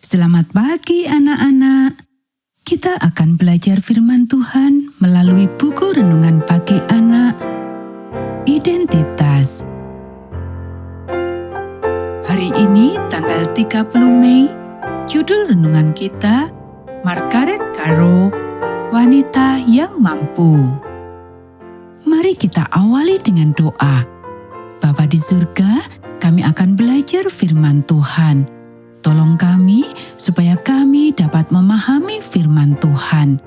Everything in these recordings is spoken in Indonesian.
Selamat pagi anak-anak. Kita akan belajar firman Tuhan melalui buku renungan pagi anak, Identitas. Hari ini tanggal 30 Mei, judul renungan kita, Margaret Caro, Wanita yang Mampu. Mari kita awali dengan doa. Bapa di surga, kami akan belajar firman Tuhan. Tolong kami supaya kami dapat memahami firman Tuhan.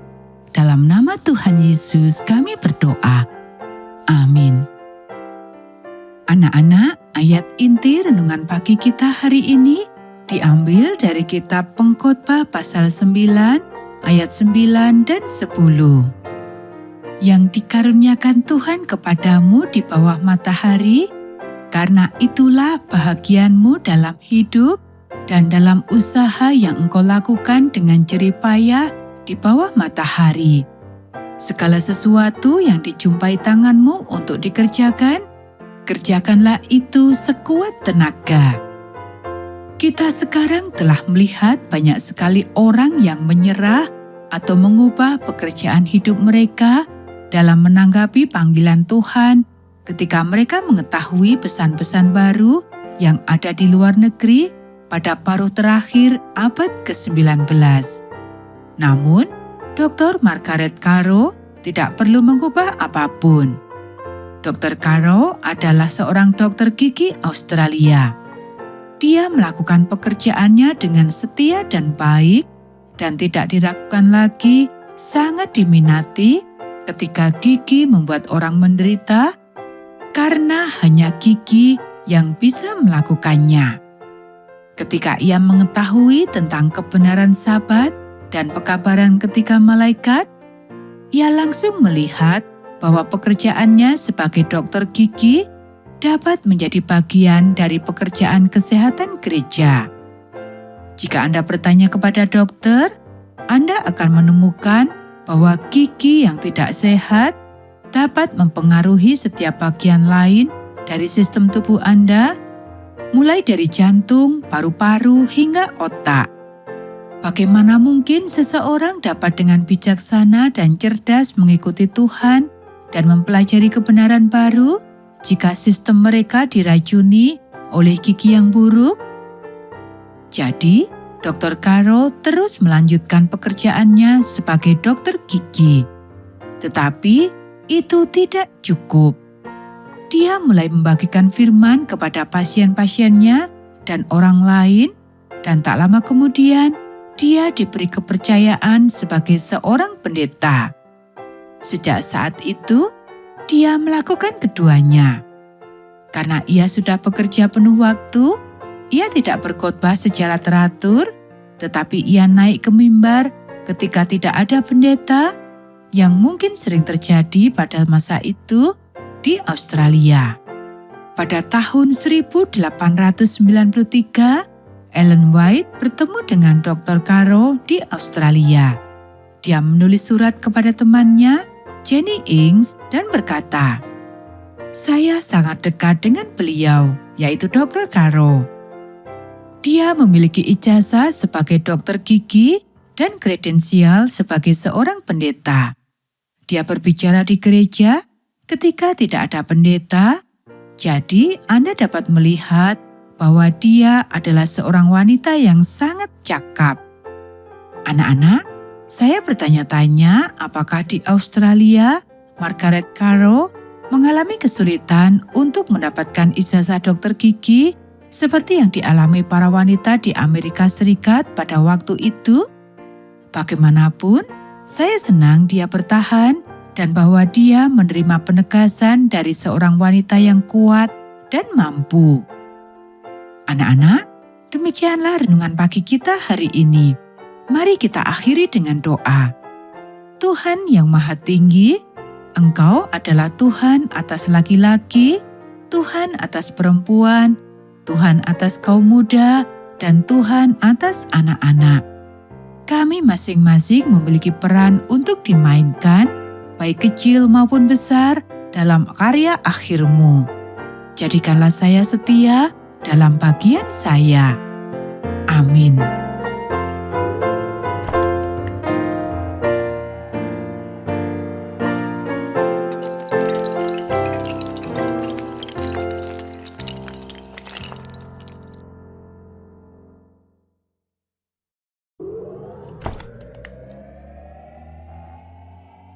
Dalam nama Tuhan Yesus kami berdoa. Amin. Anak-anak, ayat inti renungan pagi kita hari ini diambil dari kitab Pengkhotbah pasal 9, ayat 9 dan 10. Yang dikaruniakan Tuhan kepadamu di bawah matahari, karena itulah bahagianmu dalam hidup dan dalam usaha yang engkau lakukan dengan jerih payah di bawah matahari. Segala sesuatu yang dijumpai tanganmu untuk dikerjakan, kerjakanlah itu sekuat tenaga. Kita sekarang telah melihat banyak sekali orang yang menyerah atau mengubah pekerjaan hidup mereka dalam menanggapi panggilan Tuhan ketika mereka mengetahui pesan-pesan baru yang ada di luar negeri pada paruh terakhir abad ke-19. Namun, Dr. Margaret Caro tidak perlu mengubah apapun. Dr. Caro adalah seorang dokter gigi Australia. Dia melakukan pekerjaannya dengan setia dan baik dan tidak diragukan lagi, sangat diminati ketika gigi membuat orang menderita karena hanya gigi yang bisa melakukannya. Ketika ia mengetahui tentang kebenaran Sabat dan pekabaran ketika malaikat, ia langsung melihat bahwa pekerjaannya sebagai dokter gigi dapat menjadi bagian dari pekerjaan kesehatan gereja. Jika Anda bertanya kepada dokter, Anda akan menemukan bahwa gigi yang tidak sehat dapat mempengaruhi setiap bagian lain dari sistem tubuh Anda, mulai dari jantung, paru-paru, hingga otak. Bagaimana mungkin seseorang dapat dengan bijaksana dan cerdas mengikuti Tuhan dan mempelajari kebenaran baru jika sistem mereka diracuni oleh gigi yang buruk? Jadi, Dr. Caro terus melanjutkan pekerjaannya sebagai dokter gigi. Tetapi, itu tidak cukup. Dia mulai membagikan firman kepada pasien-pasiennya dan orang lain, dan tak lama kemudian dia diberi kepercayaan sebagai seorang pendeta. Sejak saat itu, dia melakukan keduanya. Karena ia sudah bekerja penuh waktu, ia tidak berkhotbah secara teratur, tetapi ia naik ke mimbar ketika tidak ada pendeta, yang mungkin sering terjadi pada masa itu di Australia. Pada tahun 1893, Ellen White bertemu dengan Dr. Caro di Australia. Dia menulis surat kepada temannya, Jenny Ings, dan berkata, "Saya sangat dekat dengan beliau, yaitu Dr. Caro. Dia memiliki ijazah sebagai dokter gigi dan kredensial sebagai seorang pendeta. Dia berbicara di gereja ketika tidak ada pendeta, jadi Anda dapat melihat bahwa dia adalah seorang wanita yang sangat cakap." Anak-anak, saya bertanya-tanya apakah di Australia Margaret Caro mengalami kesulitan untuk mendapatkan ijazah dokter gigi seperti yang dialami para wanita di Amerika Serikat pada waktu itu? Bagaimanapun, saya senang dia bertahan dan bahwa dia menerima penegasan dari seorang wanita yang kuat dan mampu. Anak-anak, demikianlah renungan pagi kita hari ini. Mari kita akhiri dengan doa. Tuhan yang Maha Tinggi, Engkau adalah Tuhan atas laki-laki, Tuhan atas perempuan, Tuhan atas kaum muda, dan Tuhan atas anak-anak. Kami masing-masing memiliki peran untuk dimainkan, baik kecil maupun besar, dalam karya akhir-Mu. Jadikanlah saya setia dalam bagian saya. Amin.